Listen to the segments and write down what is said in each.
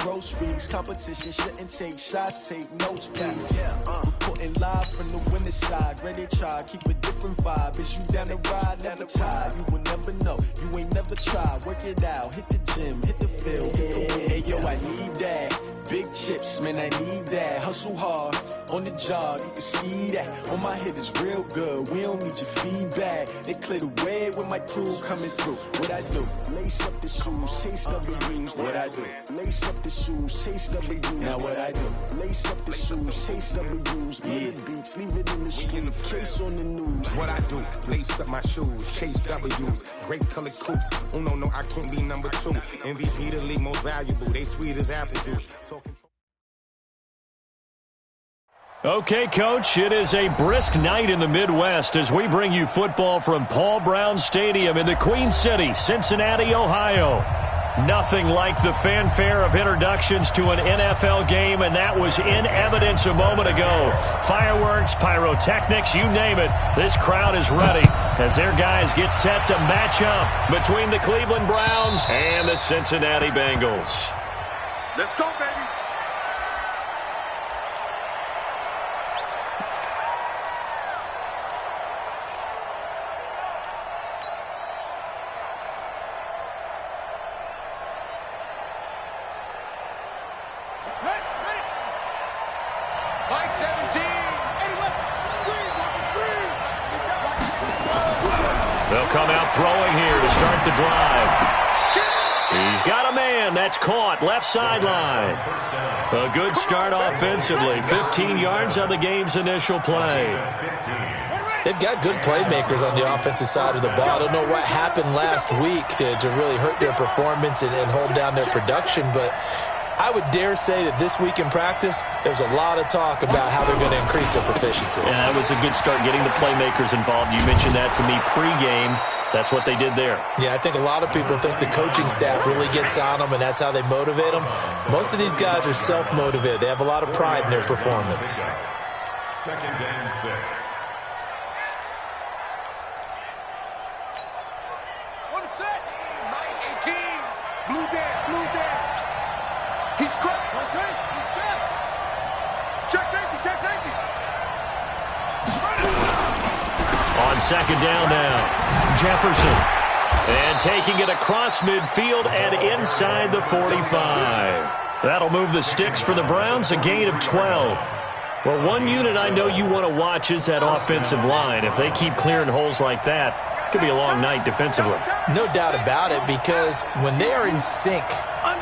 groceries. Competition shouldn't take shots, take notes, please. Reporting live from the winning side. Ready to try, keep a different vibe. Is you down the ride, never tired. You will never know, you ain't never tried. Work it out, hit the gym, hit the field. Hey, yo, I need that. Big chips, man, I need that. Hustle hard, on the job, you can see that. On my head is real good, we don't need your feedback. They clear the way with my crew coming through. What I do? Lace up the shoes, chase W's. What I do? Lace up the shoes, chase W's. Now what I do? Lace up the shoes, chase W's. Yeah, beats, leave it in the street, case on the news. What I do? Lace up my shoes, chase W's. Great colored coops. Oh no, I can't be number 2. MVP the league most valuable. They sweet as apple juice. Okay, Coach, it is a brisk night in the Midwest as we bring you football from Paul Brown Stadium in the Queen City, Cincinnati, Ohio. Nothing like the fanfare of introductions to an NFL game, and that was in evidence a moment ago. Fireworks, pyrotechnics, you name it. This crowd is ready as their guys get set to match up between the Cleveland Browns and the Cincinnati Bengals. Let's go, baby. They'll come out throwing here to start the drive. He's got a man. That's caught. Left sideline. A good start offensively. 15 yards on the game's initial play. They've got good playmakers on the offensive side of the ball. I don't know what happened last week to really hurt their performance and hold down their production, but I would dare say that this week in practice, there's a lot of talk about how they're going to increase their proficiency. Yeah, that was a good start getting the playmakers involved. You mentioned that to me pregame. That's what they did there. Yeah, I think a lot of people think the coaching staff really gets on them, and that's how they motivate them. Most of these guys are self-motivated. They have a lot of pride in their performance. Second and 6. One set. 9-18. Blue down. He's cracked. Okay. He's checked. Check safety. On second down now, Jefferson. And taking it across midfield and inside the 45. That'll move the sticks for the Browns, a gain of 12. Well, one unit I know you want to watch is that offensive line. If they keep clearing holes like that, it could be a long night defensively. No doubt about it, because when they are in sync,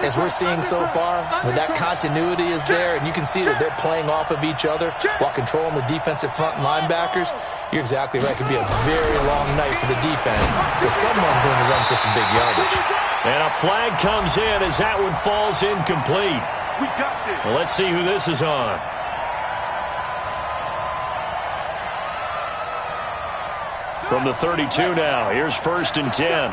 as we're seeing so far, when that continuity is there and you can see that they're playing off of each other while controlling the defensive front linebackers, you're exactly right. It could be a very long night for the defense because someone's going to run for some big yardage. And a flag comes in as that one falls incomplete. Well, let's see who this is on. From the 32 now, here's 1st and 10.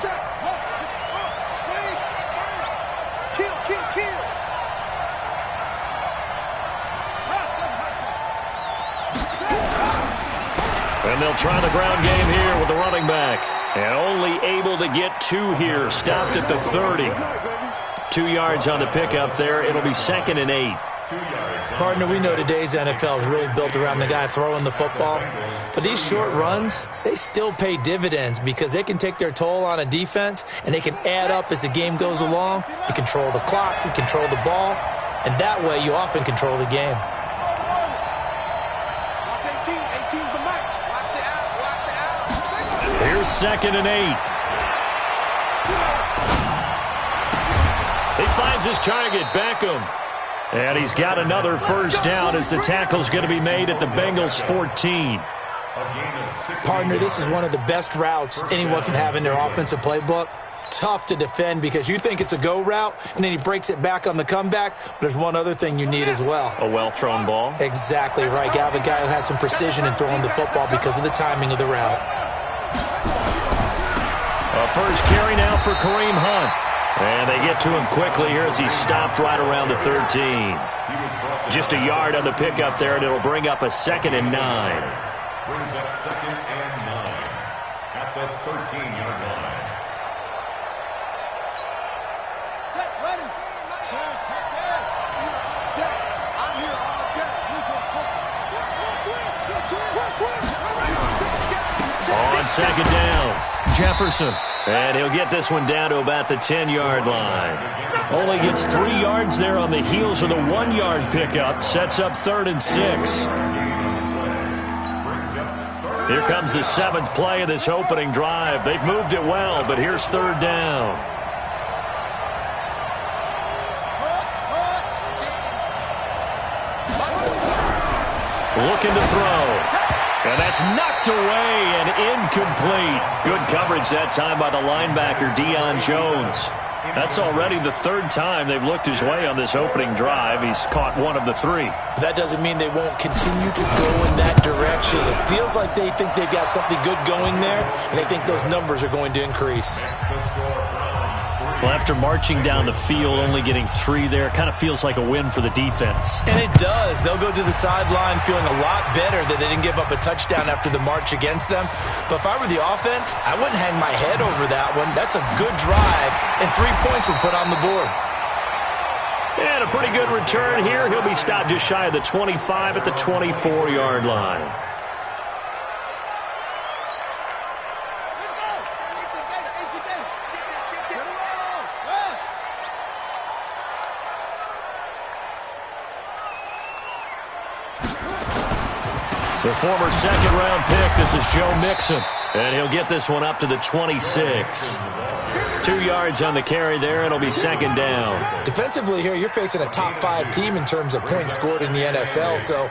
And they'll try the ground game here with the running back. And only able to get 2 here. Stopped at the 30. 2 yards on the pickup there. It'll be 2nd and 8. Partner, we know today's NFL is really built around the guy throwing the football. But these short runs, they still pay dividends because they can take their toll on a defense and they can add up as the game goes along. You control the clock, you control the ball, and that way you often control the game. Here's 2nd and 8. He finds his target, Beckham. And he's got another first down as the tackle's going to be made at the Bengals 14. Partner, this is one of the best routes anyone can have in their offensive playbook. Tough to defend because you think it's a go route, and then he breaks it back on the comeback. But there's one other thing you need as well. A well-thrown ball? Exactly right. You have a guy who has some precision in throwing the football because of the timing of the route. A first carry now for Kareem Hunt. And they get to him quickly here as he stopped right around the 13. Just a yard on the pickup there, and it'll bring up a 2nd and 9. Brings up 2nd and 9 at the 13-yard line. Set, ready. on second down. Jefferson. And he'll get this one down to about the 10-yard line. Only gets 3 yards there on the heels of the 1-yard pickup. Sets up 3rd and 6. Here comes the 7th play of this opening drive. They've moved it well, but here's 3rd down. Looking to throw. And that's knocked away and incomplete. Good coverage that time by the linebacker, Deion Jones. That's already the 3rd time they've looked his way on this opening drive. He's caught 1 of the 3. But that doesn't mean they won't continue to go in that direction. It feels like they think they've got something good going there, and they think those numbers are going to increase. Well, after marching down the field, only getting 3 there, kind of feels like a win for the defense. And it does. They'll go to the sideline feeling a lot better that they didn't give up a touchdown after the march against them. But if I were the offense, I wouldn't hang my head over that one. That's a good drive, and 3 points were put on the board. And a pretty good return here. He'll be stopped just shy of the 25 at the 24-yard line. The former second-round pick, this is Joe Mixon. And he'll get this one up to the 26. 2 yards on the carry there. It'll be 2nd down. Defensively here, you're facing a top-5 team in terms of points scored in the NFL. So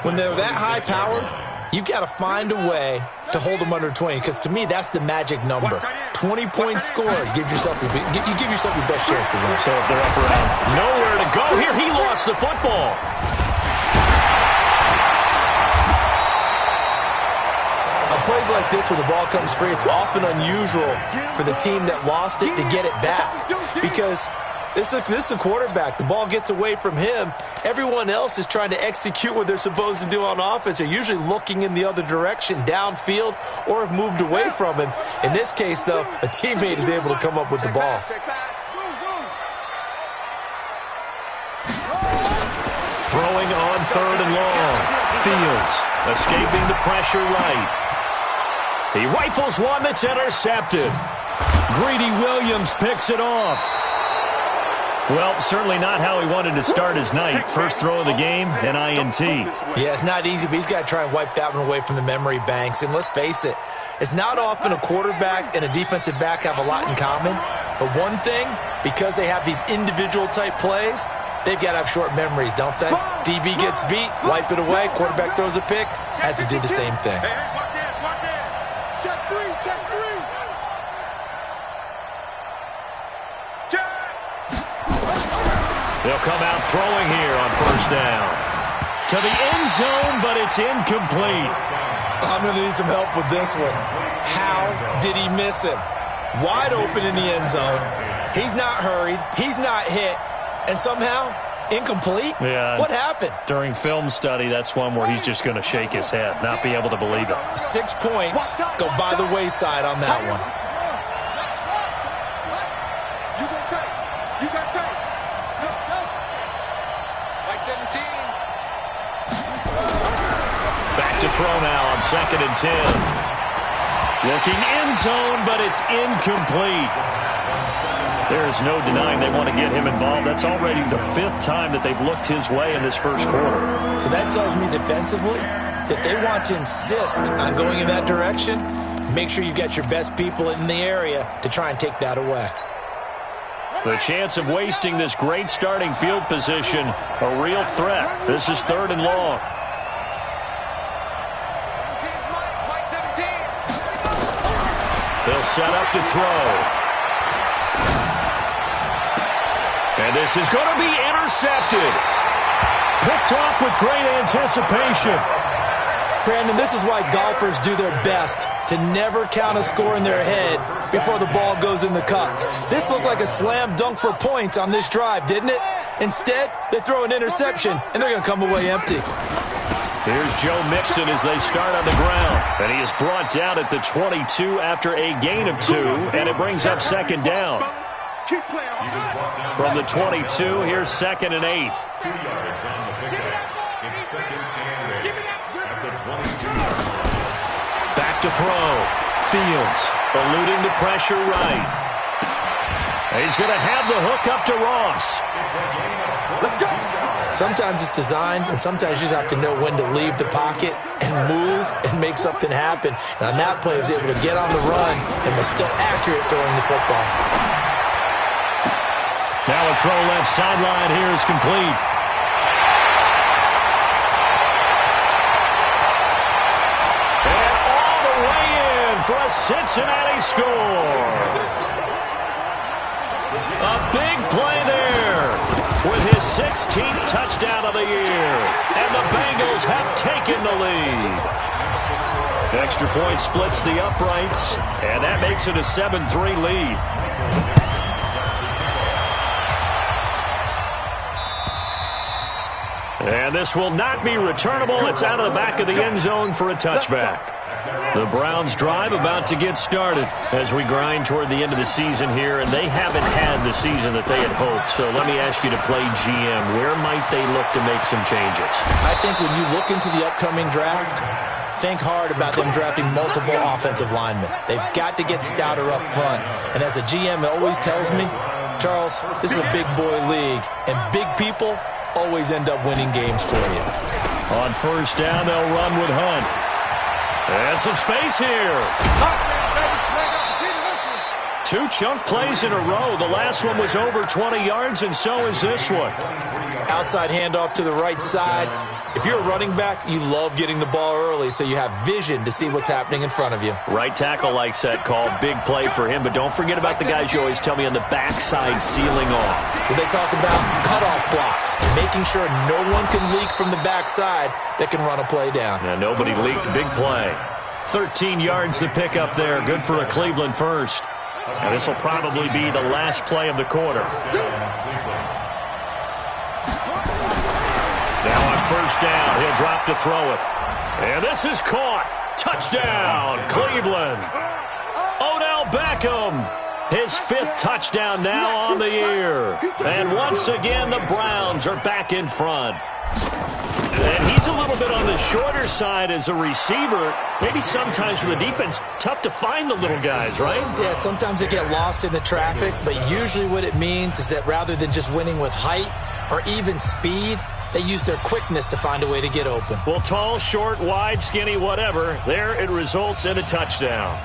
when they're that high-powered, you've got to find a way to hold them under 20. Because to me, that's the magic number. 20 points scored. You give yourself your best chance to win. So if they're up around nowhere to go here, he lost the football. Plays like this where the ball comes free, it's often unusual for the team that lost it to get it back because this is a quarterback. The ball gets away from him. Everyone else is trying to execute what they're supposed to do on offense. They're usually looking in the other direction, downfield, or have moved away from him. In this case, though, a teammate is able to come up with the ball. Throwing on 3rd and long. Fields escaping the pressure right. He rifles one that's intercepted. Greedy Williams picks it off. Well, certainly not how he wanted to start his night. First throw of the game, an INT. Yeah, it's not easy, but he's got to try and wipe that one away from the memory banks. And let's face it, it's not often a quarterback and a defensive back have a lot in common. But one thing, because they have these individual type plays, they've got to have short memories, don't they? DB gets beat, wipe it away, quarterback throws a pick, has to do the same thing. They'll come out throwing here on 1st down. To the end zone, but it's incomplete. I'm going to need some help with this one. How did he miss him? Wide open in the end zone. He's not hurried. He's not hit. And somehow, incomplete? Yeah. What happened? During film study, that's one where he's just going to shake his head, not be able to believe it. 6 points go by the wayside on that one. Back to throw now on 2nd and 10. Looking end zone, but it's incomplete. There's no denying they want to get him involved. That's already the 5th time that they've looked his way in this first quarter. So that tells me defensively that they want to insist on going in that direction. Make sure you've got your best people in the area to try and take that away. The chance of wasting this great starting field position, a real threat. This is 3rd and long. They'll set up to throw. And this is going to be intercepted. Picked off with great anticipation. Brandon, this is why golfers do their best to never count a score in their head before the ball goes in the cup. This looked like a slam dunk for points on this drive, didn't it? Instead, they throw an interception, and they're going to come away empty. Here's Joe Mixon as they start on the ground. And he is brought down at the 22 after a gain of 2, and it brings up 2nd down. From the 22, here's 2nd and 8. 2 yards on the pickup. It's 2nd and 8 at the 22. Back to throw. Fields eluding the pressure right. He's going to have the hook up to Ross. Sometimes it's designed, and sometimes you just have to know when to leave the pocket and move and make something happen. And on that play, he was able to get on the run and was still accurate throwing the football. Now a throw left sideline here is complete. And all the way in for a Cincinnati score. A big play there with his 16th touchdown of the year. And the Bengals have taken the lead. Extra point splits the uprights, and that makes it a 7-3 lead. And this will not be returnable. It's out of the back of the end zone for a touchback. The Browns drive about to get started as we grind toward the end of the season here, and they haven't had the season that they had hoped. So let me ask you to play GM. Where might they look to make some changes? I think when you look into the upcoming draft, think hard about them drafting multiple offensive linemen. They've got to get stouter up front. And as a GM, it always tells me, Charles, this is a big boy league, and big people always end up winning games for you. On first down, they'll run with Hunt. And some space here. 2 chunk plays in a row. The last one was over 20 yards, and so is this one. Outside handoff to the right side. If you're a running back, you love getting the ball early so you have vision to see what's happening in front of you. Right tackle likes that call. Big play for him, but don't forget about the guys you always tell me on the backside sealing off. Well, they talk about cutoff blocks, making sure no one can leak from the backside that can run a play down. Yeah, nobody leaked. Big play. 13 yards to pick up there. Good for a Cleveland first. And this will probably be the last play of the quarter. Now on first down, he'll drop to throw it. And this is caught. Touchdown, Cleveland. Odell Beckham, his 5th touchdown now on the year. And once again, the Browns are back in front. And he's a little bit on the shorter side as a receiver. Maybe sometimes for the defense, tough to find the little guys, right? Yeah, sometimes they get lost in the traffic, but usually what it means is that rather than just winning with height or even speed, they use their quickness to find a way to get open. Well, tall, short, wide, skinny, whatever, there it results in a touchdown.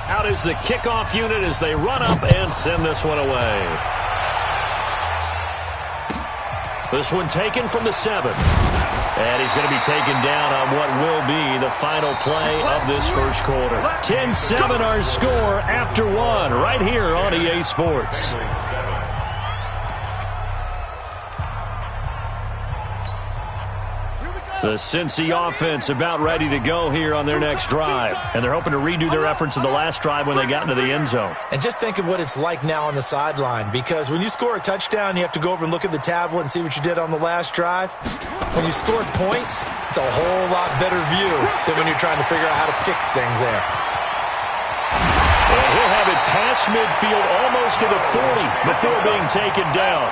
Out is the kickoff unit as they run up and send this one away. This one taken from the 7. And he's going to be taken down on what will be the final play of this first quarter. 10-7 our score after 1 right here on EA Sports. The Cincy offense about ready to go here on their next drive. And they're hoping to redo their efforts in the last drive when they got into the end zone. And just think of what it's like now on the sideline, because when you score a touchdown, you have to go over and look at the tablet and see what you did on the last drive. When you scored points, it's a whole lot better view than when you're trying to figure out how to fix things there. And he'll have it past midfield almost to the 40 before being taken down.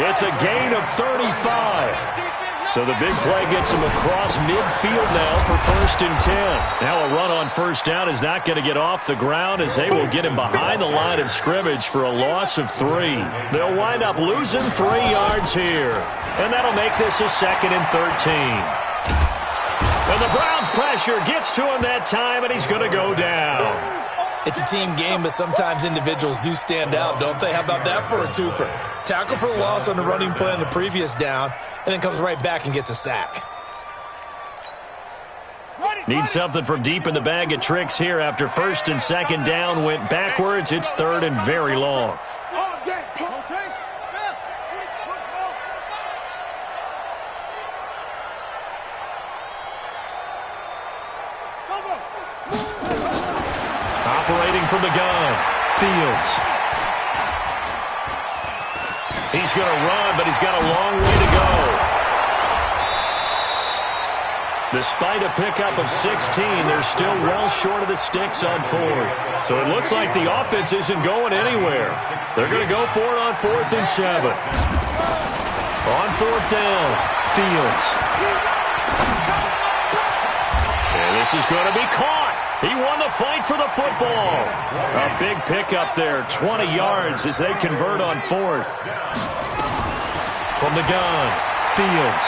It's a gain of 35. So the big play gets him across midfield now for 1st and 10. Now a run on first down is not going to get off the ground as they will get him behind the line of scrimmage for a loss of 3. They'll wind up losing 3 yards here. And that'll make this a 2nd and 13. And the Browns pressure gets to him that time, and he's going to go down. It's a team game, but sometimes individuals do stand out, don't they? How about that for a twofer? Tackle for the loss on the running play on the previous down, and then comes right back and gets a sack. Need something from deep in the bag of tricks here after 1st and 2nd down went backwards. It's 3rd and very long. Operating from the gun, Fields. He's going to run, but he's got a long way to go. Despite a pickup of 16, they're still well short of the sticks on 4th. So it looks like the offense isn't going anywhere. They're going to go for it on 4th and 7. On 4th down, Fields. This is going to be caught. He won the fight for the football. A big pickup there, 20 yards as they convert on fourth. From the gun, Fields.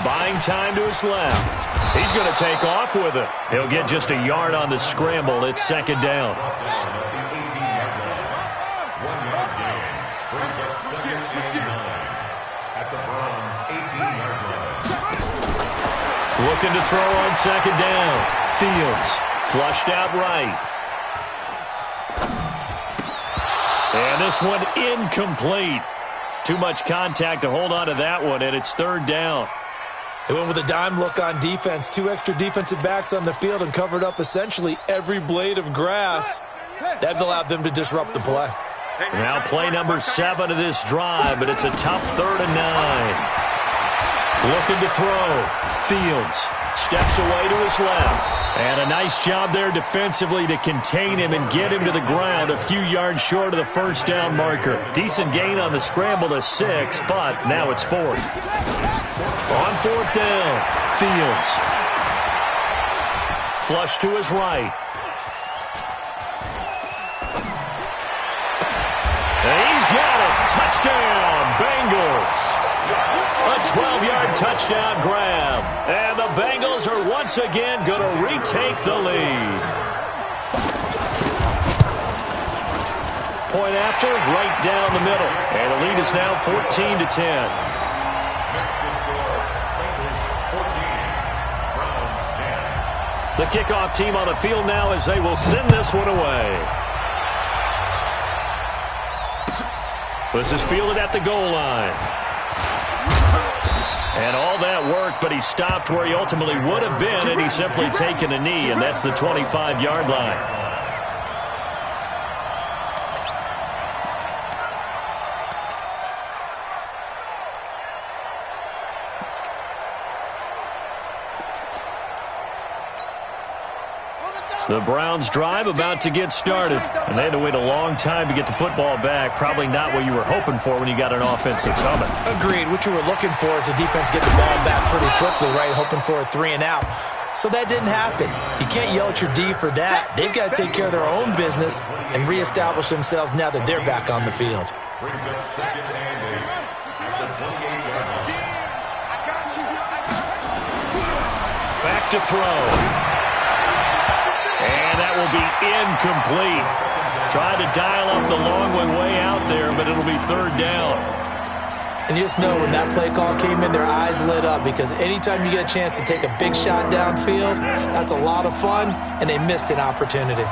Buying time to his left. He's going to take off with it. He'll get just a yard on the scramble. It's second down. Looking to throw on second down. Fields flushed out right. And this one incomplete. Too much contact to hold on to that one, and it's third down. They went with a dime look on defense. 2 extra defensive backs on the field and covered up essentially every blade of grass. That allowed them to disrupt the play. Now play number 7 of this drive, but it's a tough 3rd and 9. Looking to throw. Fields steps away to his left. And a nice job there defensively to contain him and get him to the ground a few yards short of the first down marker. Decent gain on the scramble to 6, but now it's 4th. On 4th down, Fields. Flush to his right. And he's got it. Touchdown, Bengals. A 12-yard touchdown grab. And the Bengals are once again going to retake the lead. Point after, right down the middle. And the lead is now 14-10. The kickoff team on the field now as they will send this one away. This is fielded at the goal line. And all that work, but he stopped where he ultimately would have been, and he's simply taken a knee, and that's the 25-yard line. The Browns drive about to get started, and they had to wait a long time to get the football back. Probably not what you were hoping for when you got an offense that's humming. Agreed. What you were looking for is the defense get the ball back pretty quickly, right? Hoping for a 3 and out. So that didn't happen. You can't yell at your D for that. They've got to take care of their own business and reestablish themselves now that they're back on the field. Brings up second and 8 at the 28-yard line. Back to throw. And that will be incomplete. Tried to dial up the long one way out there, but it'll be 3rd down. And you just know when that play call came in, their eyes lit up, because anytime you get a chance to take a big shot downfield, that's a lot of fun, and they missed an opportunity.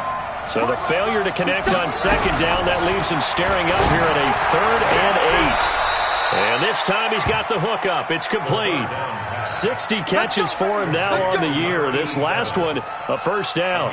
So the failure to connect on second down, that leaves him staring up here at a 3rd and 8. And this time he's got the hook up. It's complete. 60 catches for him now on the year. This last one, a first down.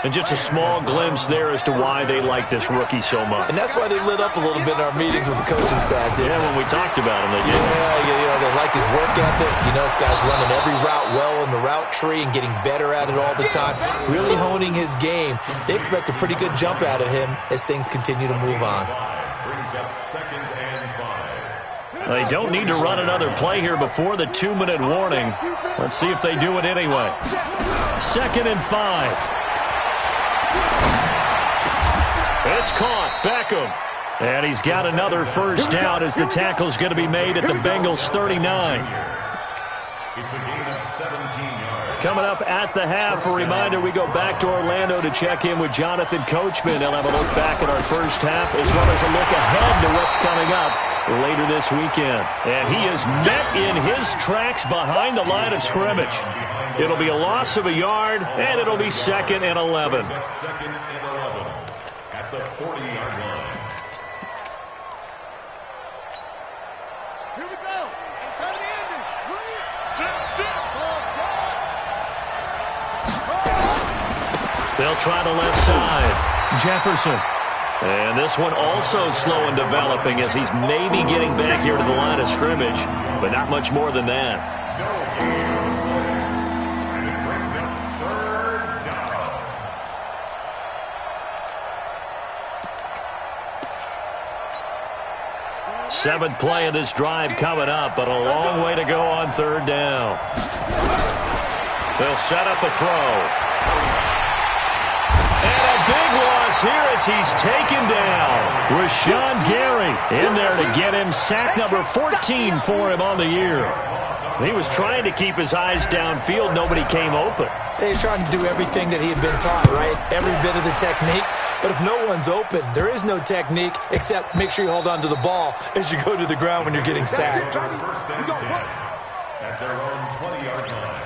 And just a small glimpse there as to why they like this rookie so much. And that's why they lit up a little bit in our meetings with the coaching staff. Yeah, when we talked about him, they did. Yeah, they like his work ethic. You know, this guy's running every route well in the route tree and getting better at it all the time. Really honing his game. They expect a pretty good jump out of him as things continue to move on. Brings up 2nd and 5. They don't need to run another play here before the 2-minute warning. Let's see if they do it anyway. 2nd and 5. It's caught. Beckham. And he's got another first down as the tackle's going to be made at the Bengals 39. It's a gain of 17 yards. Coming up at the half, a reminder, we go back to Orlando to check in with Jonathan Coachman. He'll have a look back at our first half as well as a look ahead to what's coming up later this weekend. And he is met in his tracks behind the line of scrimmage. It'll be a loss of a yard, and it'll be 2nd and 11. 2nd and 11 at the 40-yard line. Here we go. Inside the ending. They'll try the left side. Jefferson. And this one also slow in developing as he's maybe getting back here to the line of scrimmage, but not much more than that. 7th play of this drive coming up, but a long way to go on 3rd down. They'll set up a throw. And a big loss here as he's taken down. Rashawn Gary in there to get him sack number 14 for him on the year. He was trying to keep his eyes downfield. Nobody came open. He's trying to do everything that he had been taught, right? Every bit of the technique. But if no one's open, there is no technique except make sure you hold on to the ball as you go to the ground when you're getting sacked. First and 10 at their own 20-yard line.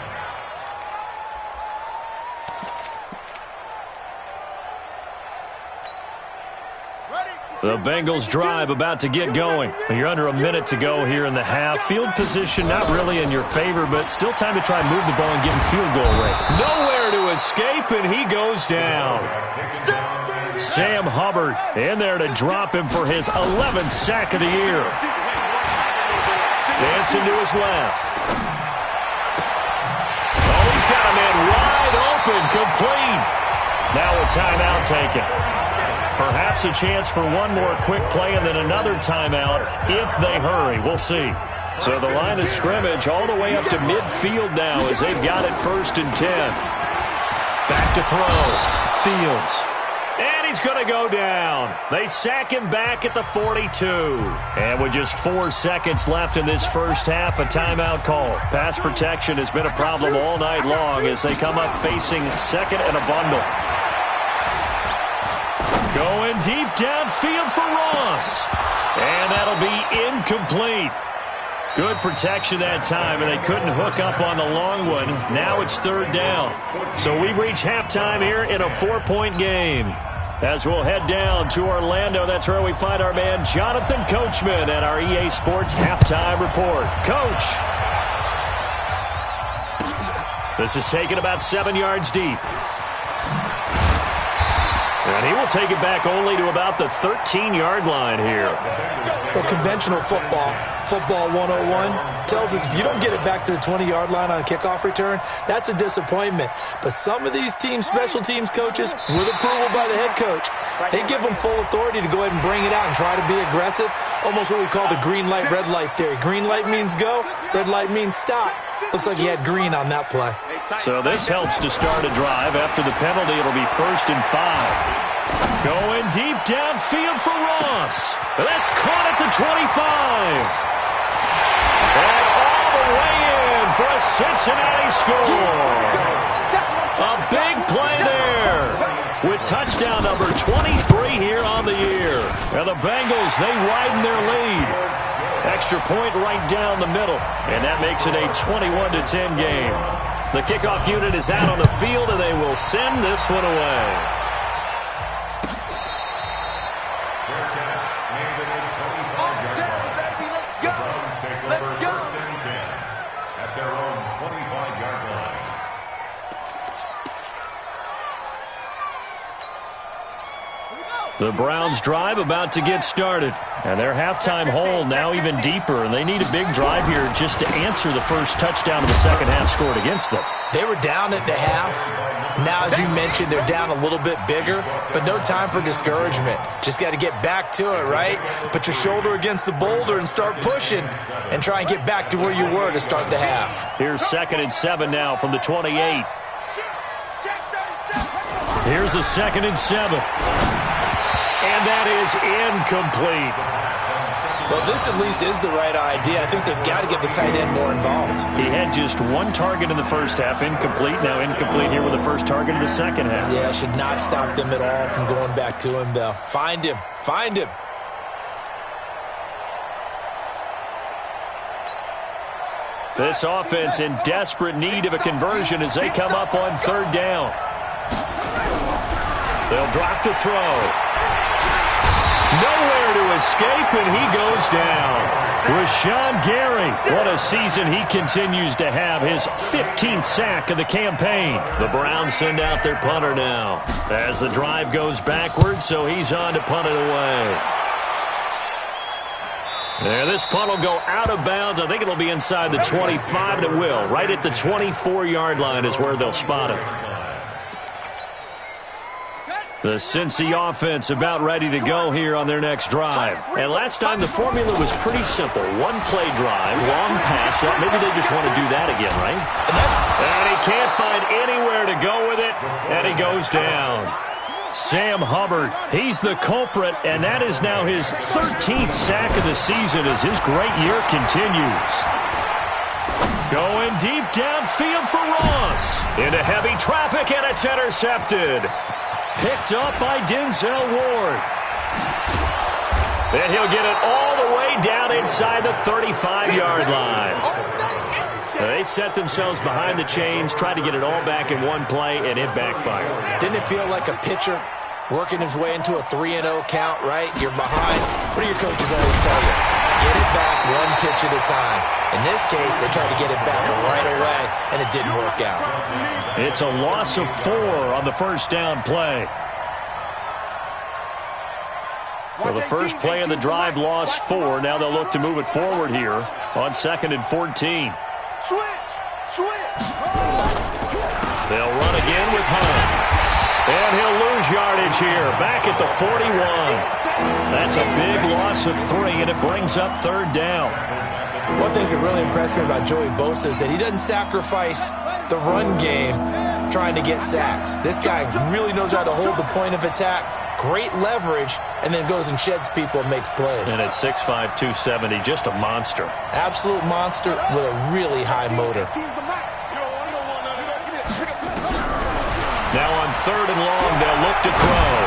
The Bengals drive about to get going. You're under a minute to go here in the half. Field position not really in your favor, but still time to try and move the ball and get in field goal range. Nowhere to escape, and he goes down. Sam Hubbard in there to drop him for his 11th sack of the year. Dancing to his left. Oh, he's got a man wide open, complete. Now a timeout taken. Perhaps a chance for one more quick play and then another timeout if they hurry. We'll see. So the line of scrimmage all the way up to midfield now as they've got it 1st and 10. Back to throw. Fields. And he's going to go down. They sack him back at the 42. And with just 4 seconds left in this first half, a timeout call. Pass protection has been a problem all night long as they come up facing 2nd and a bundle. Going deep downfield for Ross. And that'll be incomplete. Good protection that time, and they couldn't hook up on the long one. Now it's 3rd down. So we've reached halftime here in a 4-point game. As we'll head down to Orlando, that's where we find our man Jonathan Coachman at our EA Sports Halftime Report. Coach. This is taken about 7 yards deep. And he will take it back only to about the 13-yard line here. Well, conventional football 101, tells us if you don't get it back to the 20-yard line on a kickoff return, that's a disappointment. But some of these teams, special teams coaches, with approval by the head coach, they give them full authority to go ahead and bring it out and try to be aggressive, almost what we call the green light, red light theory. Green light means go, red light means stop. Looks like he had green on that play. So this helps to start a drive. After the penalty, it'll be 1st and 5. Going deep downfield for Ross. That's caught at the 25. And all the way in for a Cincinnati score. A big play there with touchdown number 23 here on the year. And the Bengals, they widen their lead. Extra point right down the middle. And that makes it a 21-10 game. The kickoff unit is out on the field, and they will send this one away. The Browns drive about to get started. And their halftime hole now even deeper. And they need a big drive here just to answer the first touchdown of the second half scored against them. They were down at the half. Now, as you mentioned, they're down a little bit bigger. But no time for discouragement. Just got to get back to it, right? Put your shoulder against the boulder and start pushing. And try and get back to where you were to start the half. Here's 2nd and 7 now from the 28. Here's a 2nd and 7. And that is incomplete. Well, this at least is the right idea. I think they've got to get the tight end more involved. He had just 1 target in the first half, incomplete. Now incomplete here with the first target of the second half. Yeah, should not stop them at all from going back to him, though. Find him. Find him. This offense in desperate need of a conversion as they come up on 3rd down. They'll drop to throw. Nowhere to escape, and he goes down. Rashawn Gary, what a season he continues to have, his 15th sack of the campaign. The Browns send out their punter now as the drive goes backwards, so he's on to punt it away. And this punt will go out of bounds. I think it'll be inside the 25, and it will. Right at the 24-yard line is where they'll spot it. The Cincy offense about ready to go here on their next drive. And last time the formula was pretty simple. One-play drive, long pass. So maybe they just want to do that again, right? And he can't find anywhere to go with it, and he goes down. Sam Hubbard, he's the culprit, and that is now his 13th sack of the season as his great year continues. Going deep downfield for Ross. Into heavy traffic, and it's intercepted. Picked up by Denzel Ward. And he'll get it all the way down inside the 35-yard line. They set themselves behind the chains, tried to get it all back in one play, and it backfired. Didn't it feel like a pitcher working his way into a 3-0 count, right? You're behind. What do your coaches always tell you? Get it back one pitch at a time. In this case, they tried to get it back right away, and it didn't work out. It's a loss of 4 on the first down play. Well, the first play of the drive lost 4. Now they'll look to move it forward here on 2nd and 14. Switch. They'll run again with Hunt. And he'll lose yardage here, back at the 41. That's a big loss of 3, and it brings up 3rd down. One thing that really impressed me about Joey Bosa is that he doesn't sacrifice the run game trying to get sacks. This guy really knows how to hold the point of attack, great leverage, and then goes and sheds people and makes plays. And at 6'5", 270, just a monster. Absolute monster with a really high motor. Now on 3rd and long, they'll look to throw.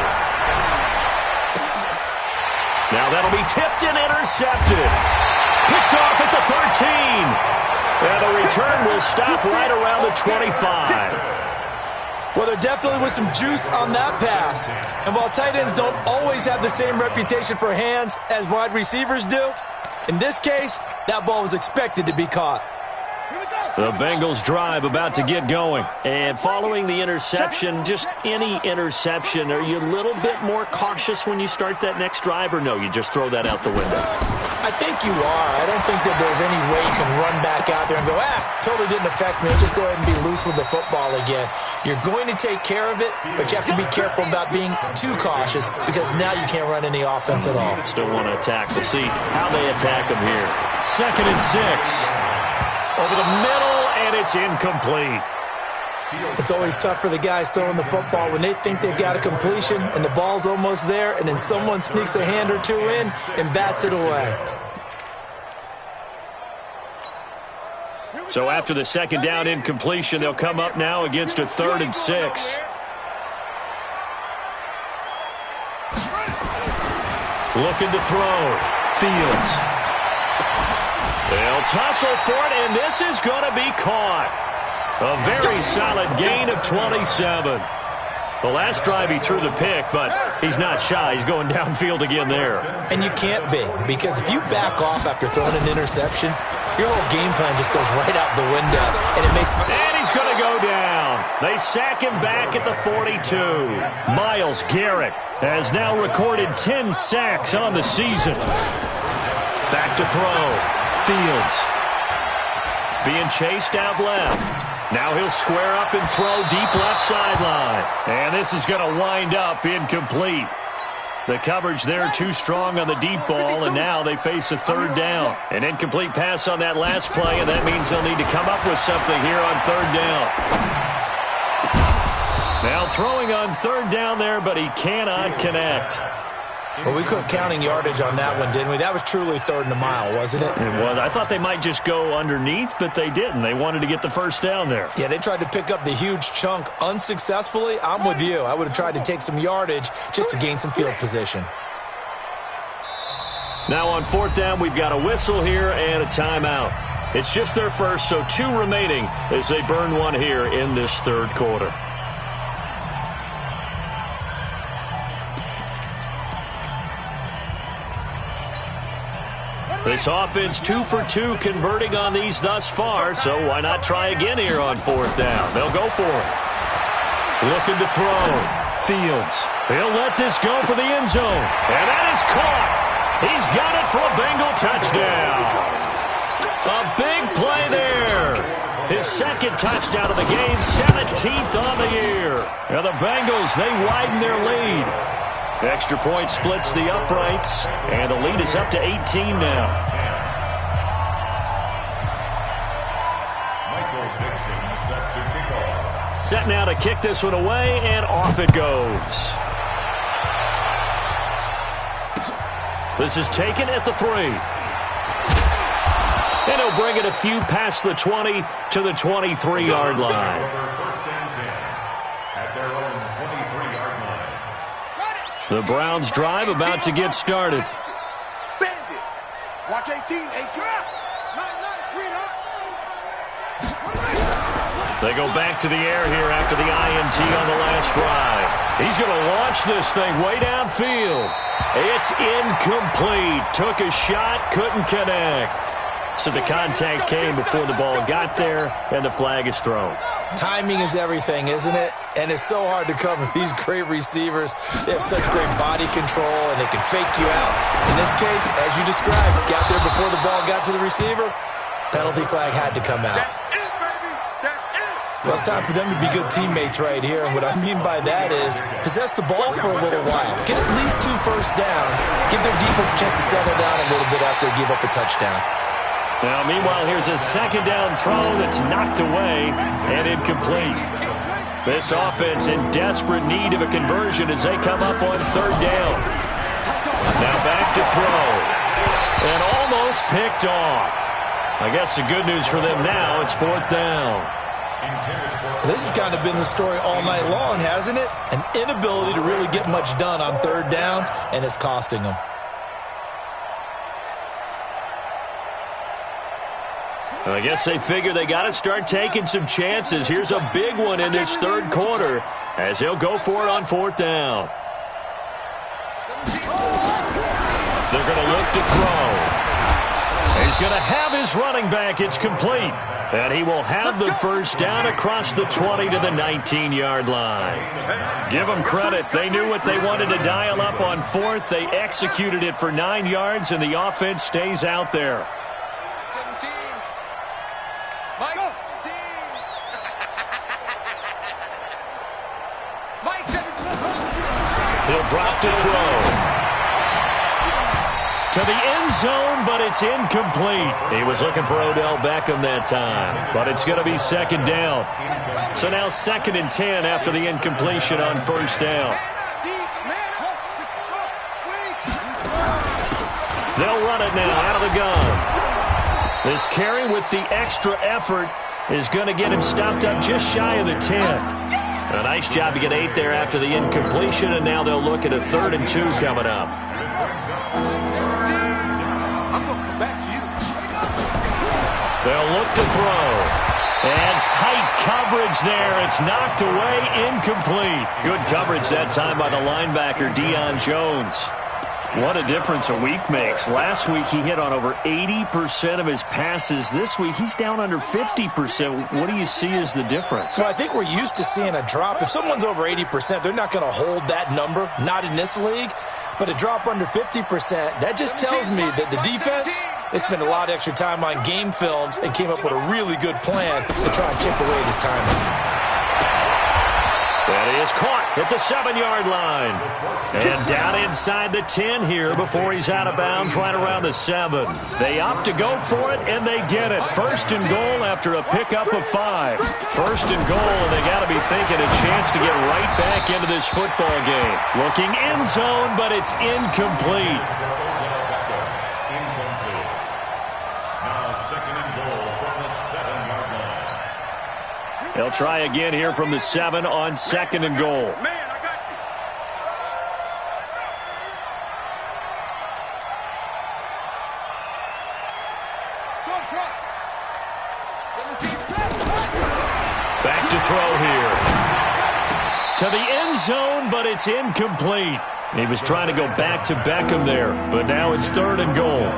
Now that'll be tipped and intercepted. Picked off at the 13. And the return will stop right around the 25. Well, there definitely was some juice on that pass. And while tight ends don't always have the same reputation for hands as wide receivers do, in this case, that ball was expected to be caught. The Bengals drive about to get going. And following the interception, just any interception, are you a little bit more cautious when you start that next drive, or no, you just throw that out the window? I think you are. I don't think that there's any way you can run back out there and go, totally didn't affect me. Let's just go ahead and be loose with the football again. You're going to take care of it, but you have to be careful about being too cautious because now you can't run any offense at all. Still want to attack. We'll see how they attack them here. 2nd and 6. Over the middle, and it's incomplete. It's always tough for the guys throwing the football when they think they've got a completion and the ball's almost there, and then someone sneaks a hand or two in and bats it away. So after the 2nd down incompletion, they'll come up now against a 3rd and 6. Looking to throw. Fields. They'll tussle for it, and this is going to be caught. A very solid gain of 27. The last drive he threw the pick, but he's not shy. He's going downfield again there. And you can't be, because if you back off after throwing an interception, your whole game plan just goes right out the window. And he's going to go down. They sack him back at the 42. Myles Garrett has now recorded 10 sacks on the season. Back to throw. Fields being chased out left. Now he'll square up and throw deep left sideline. And this is going to wind up incomplete. The coverage there too strong on the deep ball, and now they face a 3rd down. An incomplete pass on that last play, and that means they'll need to come up with something here on 3rd down. Now throwing on 3rd down there, but he cannot connect. Well, we quit counting yardage on that one, didn't we? That was truly 3rd and a mile, wasn't it? It was. I thought they might just go underneath, but they didn't. They wanted to get the 1st down there. Yeah, they tried to pick up the huge chunk unsuccessfully. I'm with you. I would have tried to take some yardage just to gain some field position. Now on 4th down, we've got a whistle here and a timeout. It's just their first, so 2 remaining as they burn one here in this 3rd quarter. This offense 2 for 2 converting on these thus far, so why not try again here on 4th down? They'll go for it. Looking to throw. Fields. He'll let this go for the end zone. And that is caught. He's got it for a Bengal touchdown. A big play there. His second touchdown of the game, 17th on the year. And the Bengals, they widen their lead. Extra point splits the uprights, and the lead is up to 18 now. Set now to kick this one away, and off it goes. This is taken at the 3. And he'll bring it a few past the 20 to the 23-yard line. At their own 23-yard line. The Browns drive about to get started. Bandit. Watch 18. 18. They go back to the air here after the INT on the last drive. He's going to launch this thing way downfield. It's incomplete. Took a shot, couldn't connect. So the contact came before the ball got there, and the flag is thrown. Timing is everything, isn't it? And it's so hard to cover these great receivers. They have such great body control, and they can fake you out. In this case, as you described, got there before the ball got to the receiver. Penalty flag had to come out. Well, it's time for them to be good teammates right here. And what I mean by that is possess the ball for a little while. Get at least 2 first downs. Give their defense a chance to settle down a little bit after they give up a touchdown. Now, meanwhile, here's a second down throw that's knocked away and incomplete. This offense in desperate need of a conversion as they come up on third down. Now back to throw. And almost picked off. I guess the good news for them now, it's fourth down. This has kind of been the story all night long, hasn't it? An inability to really get much done on third downs, and it's costing them. So I guess they figure they got to start taking some chances. Here's a big one in this third quarter as he'll go for it on fourth down. They're going to look to throw. He's going to have his running back. It's complete. And he will have the first down across the 20 to the 19-yard line. Give them credit. They knew what they wanted to dial up on fourth. They executed it for 9 yards, and the offense stays out there. 17. Mike. Mike. He'll drop to throw. To the end zone, but it's incomplete. He was looking for Odell Beckham that time, but it's going to be second down. So now 2nd and 10 after the incompletion on first down. They'll run it now out of the gun. This carry with the extra effort is going to get him stopped up just shy of the 10. A nice job to get 8 there after the incompletion, and now they'll look at a 3rd and 2 coming up. I'm going to come back to you. They'll look to throw. And tight coverage there. It's knocked away, incomplete. Good coverage that time by the linebacker, Deion Jones. What a difference a week makes. Last week he hit on over 80% of his passes. This week he's down under 50%. What do you see as the difference? Well, I think we're used to seeing a drop. If someone's over 80%, they're not going to hold that number, not in this league. But a drop under 50%, that just tells me that the defense, they spent a lot of extra time on game films and came up with a really good plan to try and chip away this time. And he is caught at the 7-yard line. And down inside the 10 here before he's out of bounds right around the 7. They opt to go for it, and they get it. 1st and goal after a pickup of 5. 1st and goal, and they got to be thinking a chance to get right back into this football game. Looking end zone, but it's incomplete. Now 2nd and goal from the 7-yard line. They'll try again here from the 7 on 2nd and goal. Man, I got you. Back to throw here. To the end zone, but it's incomplete. He was trying to go back to Beckham there, but now it's 3rd and goal.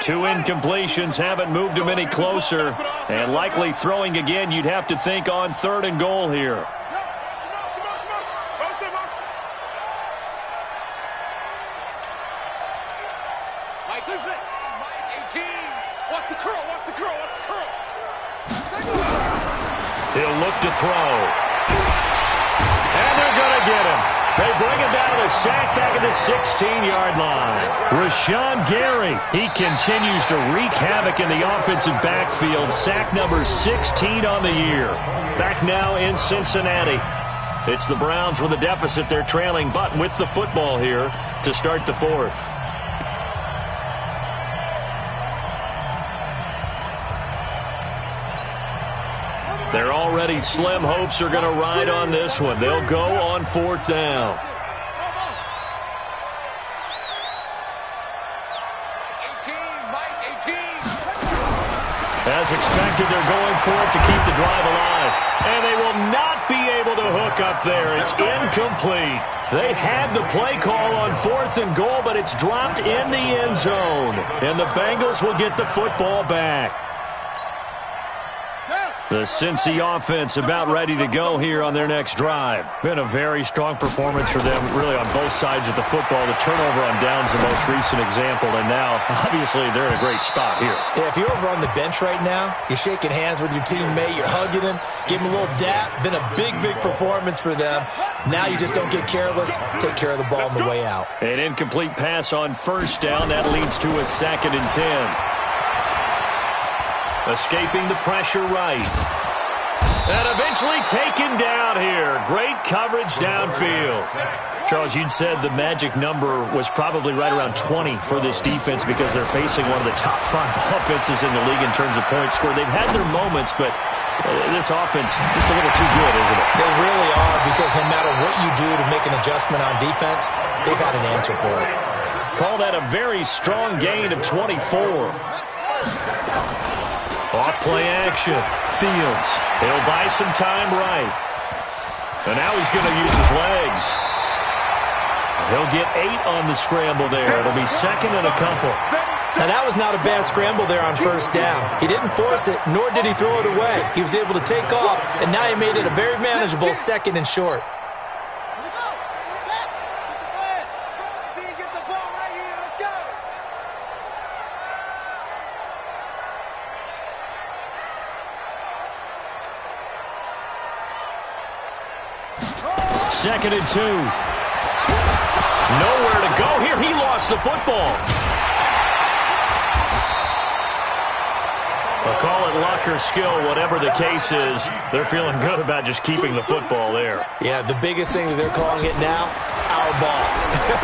2 incompletions haven't moved him any closer. And likely throwing again, you'd have to think on 3rd and goal here. He'll look to throw. And they're going to get him. They bring him down to the sack back at the 16-yard line. Rashawn Gary, he continues to wreak havoc in the offensive backfield. Sack number 16 on the year. Back now in Cincinnati. It's the Browns with a deficit. They're trailing, but with the football here to start the 4th. Their already slim hopes are going to ride on this one. They'll go on 4th down. As expected, they're going for it to keep the drive alive. And they will not be able to hook up there. It's incomplete. They had the play call on 4th and goal, but it's dropped in the end zone. And the Bengals will get the football back. The Cincy offense about ready to go here on their next drive. Been a very strong performance for them, really on both sides of the football. The turnover on downs the most recent example, and now, obviously, they're in a great spot here. Yeah, if you're over on the bench right now, you're shaking hands with your teammate, you're hugging him, give him a little dap. Been a big, big performance for them. Now you just don't get careless. Take care of the ball on the way out. An incomplete pass on 1st down. That leads to a 2nd and 10. Escaping the pressure right. And eventually taken down here. Great coverage downfield. Charles, you'd said the magic number was probably right around 20 for this defense because they're facing one of the top 5 offenses in the league in terms of points scored. They've had their moments, but this offense just a little too good, isn't it? They really are, because no matter what you do to make an adjustment on defense, they've got an answer for it. Call that a very strong gain of 24. Off play action. Fields. He'll buy some time right. And now he's going to use his legs. He'll get 8 on the scramble there. It'll be 2nd and a couple. Now, that was not a bad scramble there on 1st down. He didn't force it, nor did he throw it away. He was able to take off, and now he made it a very manageable 2nd and short. Second and 2. Nowhere to go here. He lost the football. I'll call it luck or skill, whatever the case is. They're feeling good about just keeping the football there. Yeah, the biggest thing that they're calling it now, our ball.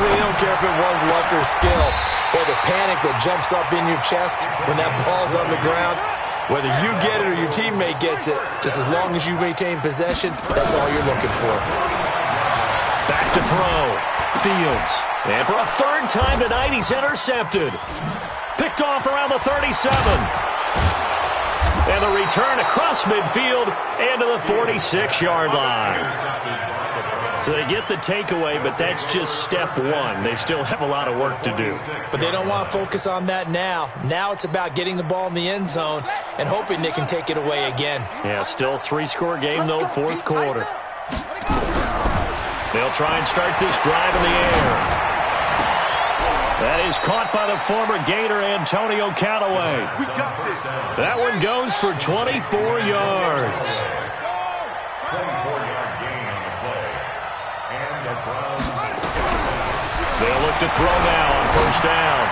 They don't care if it was luck or skill. Or the panic that jumps up in your chest when that ball's on the ground. Whether you get it or your teammate gets it, just as long as you maintain possession, that's all you're looking for. Back to throw. Fields. And for a 3rd time tonight, he's intercepted. Picked off around the 37. And the return across midfield and to the 46-yard line. So they get the takeaway, but that's just step 1. They still have a lot of work to do. But they don't want to focus on that now. Now it's about getting the ball in the end zone and hoping they can take it away again. Yeah, still 3-score game, though, 4th quarter. They'll try and start this drive in the air. That is caught by the former Gator Antonio Callaway. That one goes for 24 yards. 24-yard gain on the play. And the Browns. They'll look to throw now on 1st down.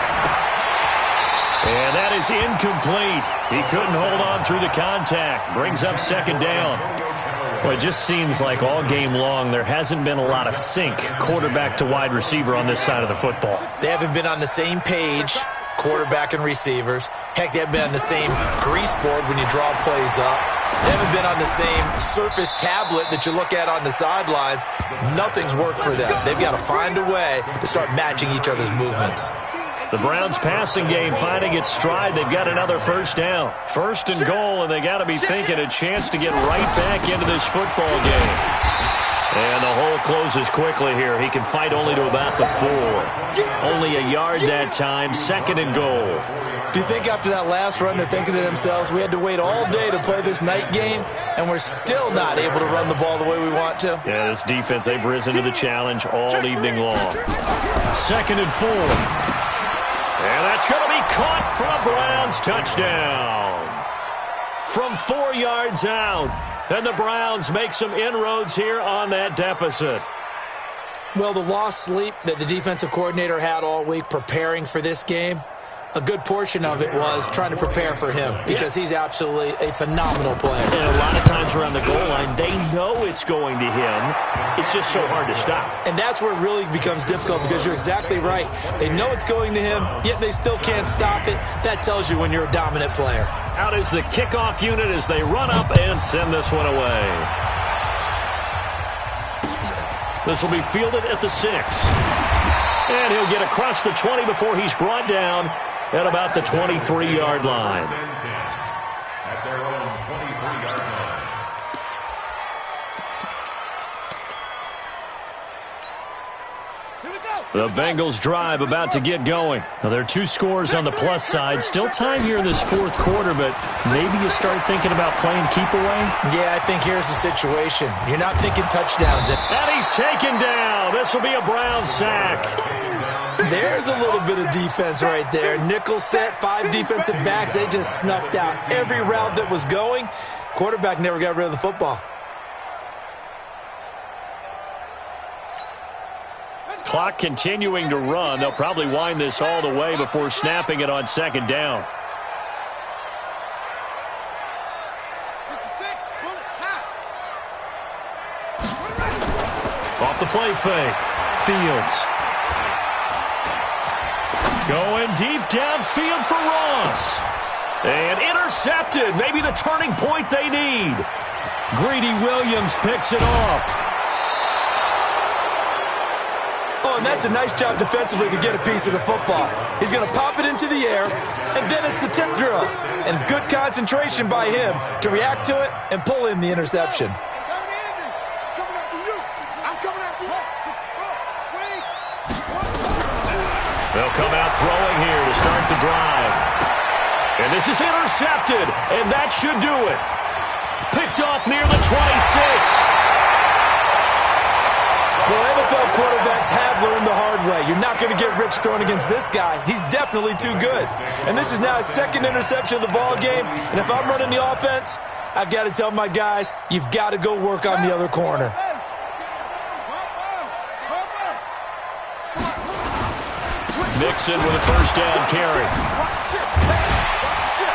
And that is incomplete. He couldn't hold on through the contact. Brings up 2nd down. Well, it just seems like all game long there hasn't been a lot of sync quarterback to wide receiver on this side of the football. They haven't been on the same page, quarterback and receivers. Heck, they haven't been on the same grease board when you draw plays up. They haven't been on the same Surface tablet that you look at on the sidelines. Nothing's worked for them. They've got to find a way to start matching each other's movements. The Browns passing game finding its stride. They've got another 1st down. 1st and goal, and they got to be thinking a chance to get right back into this football game. And the hole closes quickly here. He can fight only to about the 4. Only a yard that time, 2nd and goal. Do you think after that last run they're thinking to themselves, we had to wait all day to play this night game, and we're still not able to run the ball the way we want to? Yeah, this defense, they've risen to the challenge all evening long. 2nd and 4. And that's going to be caught for a Browns touchdown. From 4 yards out. And the Browns make some inroads here on that deficit. Well, the lost sleep that the defensive coordinator had all week preparing for this game, a good portion of it was trying to prepare for him because he's absolutely a phenomenal player. And a lot of times around the goal line, they know it's going to him. It's just so hard to stop. And that's where it really becomes difficult because you're exactly right. They know it's going to him, yet they still can't stop it. That tells you when you're a dominant player. Out is the kickoff unit as they run up and send this one away. This will be fielded at the 6. And he'll get across the 20 before he's brought down at about the 23-yard line. At their own 23-yard line. The Bengals drive about to get going. Now, there are 2 scores on the plus side. Still time here in this 4th quarter, but maybe you start thinking about playing keep away? Yeah, I think here's the situation. You're not thinking touchdowns. And he's taken down. This will be a Brown sack. There's a little bit of defense right there. Nickel set, 5 defensive backs. They just snuffed out every route that was going. Quarterback never got rid of the football. Clock continuing to run. They'll probably wind this all the way before snapping it on 2nd down. Off the play fake. Fields. Going deep downfield for Ross. And intercepted. Maybe the turning point they need. Greedy Williams picks it off. Oh, and that's a nice job defensively to get a piece of the football. He's going to pop it into the air, and then it's the tip drill. And good concentration by him to react to it and pull in the interception. They'll come out throwing here to start the drive. And this is intercepted, and that should do it. Picked off near the 26. Well, NFL quarterbacks have learned the hard way. You're not going to get rich throwing against this guy. He's definitely too good. And this is now his 2nd interception of the ball game. And if I'm running the offense, I've got to tell my guys, you've got to go work on the other corner. Mixon with a 1st down carry.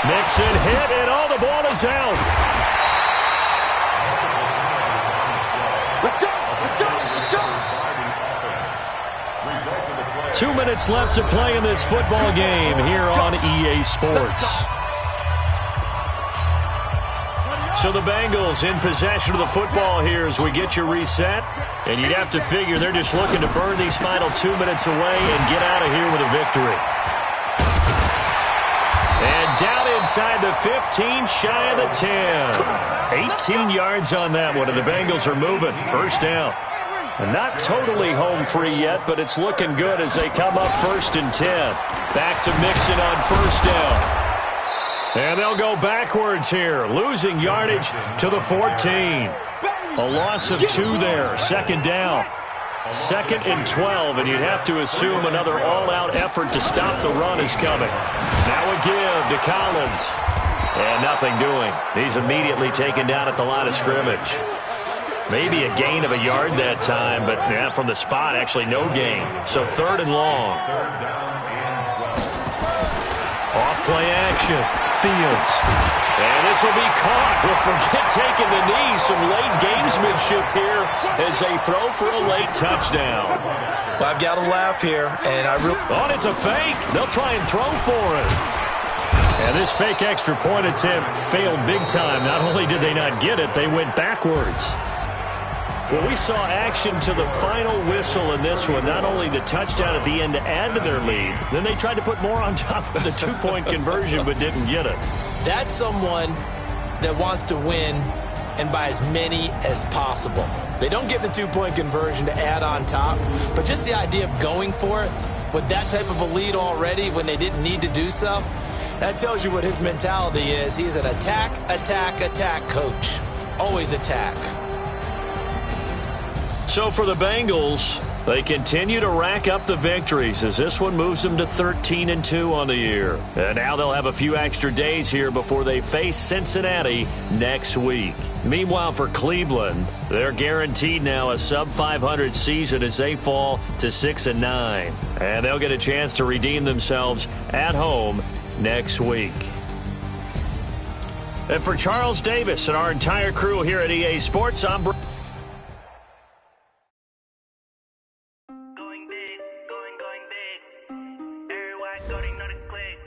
Mixon hit, and all the ball is out. Let's go! 2 minutes left to play in this football game here on EA Sports. So the Bengals in possession of the football here as we get you reset. And you'd have to figure they're just looking to burn these final 2 minutes away and get out of here with a victory. And down inside the 15, shy of the 10. 18 yards on that one, and the Bengals are moving. 1st down. And not totally home free yet, but it's looking good as they come up 1st and 10. Back to Mixon on 1st down. And they'll go backwards here, losing yardage to the 14. A loss of 2 there, 2nd down. 2nd and 12, and you'd have to assume another all-out effort to stop the run is coming. Now a give to Collins. And nothing doing. He's immediately taken down at the line of scrimmage. Maybe a gain of a yard that time, but yeah, from the spot, actually no gain. So 3rd and long. Off play action. Fields. And this will be caught. We'll forget taking the knee. Some late gamesmanship here as they throw for a late touchdown. Well, I've got to laugh here, and I really... Oh, it's a fake. They'll try and throw for it. And this fake extra point attempt failed big time. Not only did they not get it, they went backwards. Well, we saw action to the final whistle in this one. Not only the touchdown at the end to add to their lead, then they tried to put more on top of the 2-point conversion but didn't get it. That's someone that wants to win and by as many as possible. They don't get the two-point conversion to add on top, but just the idea of going for it with that type of a lead already when they didn't need to do so, that tells you what his mentality is. He's an attack, attack, attack coach. Always attack. So for the Bengals, they continue to rack up the victories as this one moves them to 13-2 on the year. And now they'll have a few extra days here before they face Cincinnati next week. Meanwhile, for Cleveland, they're guaranteed now a sub-500 season as they fall to 6-9. And they'll get a chance to redeem themselves at home next week. And for Charles Davis and our entire crew here at EA Sports, I'm Going big, going big. Everywhere I go, they know the click.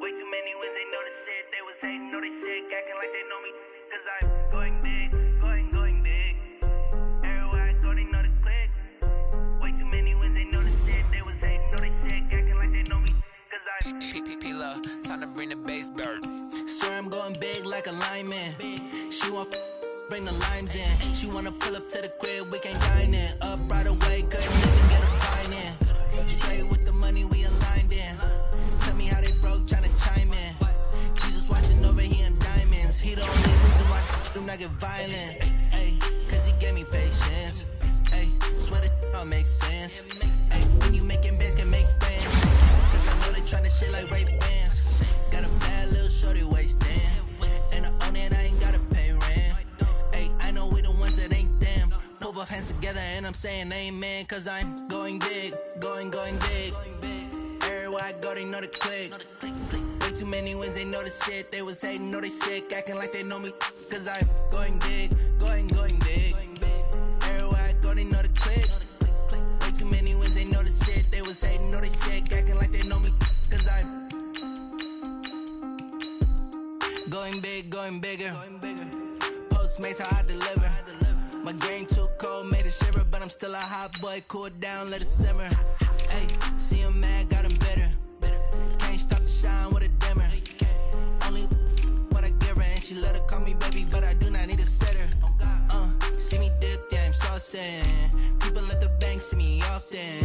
Way too many wins, they know the shit. They was hating, know they sick, acting like they know me. Cause I'm going big, going big. Everywhere I go, they know the click. Way too many wins, they know the shit. They was hating, know they sick, acting like they know me. Cause I'm P-P-P-Love, time to bring the bass bird. Swear I'm going big like a lineman. She want bring the limes in. She wanna pull up to the crib, we can't dine in. Up right away, couldn't even get a fine in. Straight with the money, we aligned in. Tell me how they broke, tryna chime in. Jesus watching over here in diamonds. He the only reason why I do not get violent. Ay, cause he gave me patience. Ay, swear that all makes sense. Ay, when you making bands, can make friends. Cause I know they tryna shit like Ray Bans. Got a bad little shorty wasting. And I own it, I ain't gotta pay rent. Ay, I know we the ones that ain't them. Pull both hands together and I'm saying amen. Cause I'm going big, going big. Everywhere I go, they know the click. Way too many wins, they know the shit. They was hating, know they sick, acting like they know me. Cause I'm going big, going big. Everywhere I go, they know the click. Way too many wins, they know the shit. They was hating, know they sick, acting like they know me. Cause I'm going big, going bigger. Postmates, how I deliver. My game too cold, made it shiver, but I'm still a hot boy. Cool it down, let it simmer. Hey, see him mad, got him bitter. Can't stop the shine with a dimmer. Only what I give her, and she let her call me baby, but I do not need a sitter. See me dip, yeah, I'm saucing. People at the bank see me often.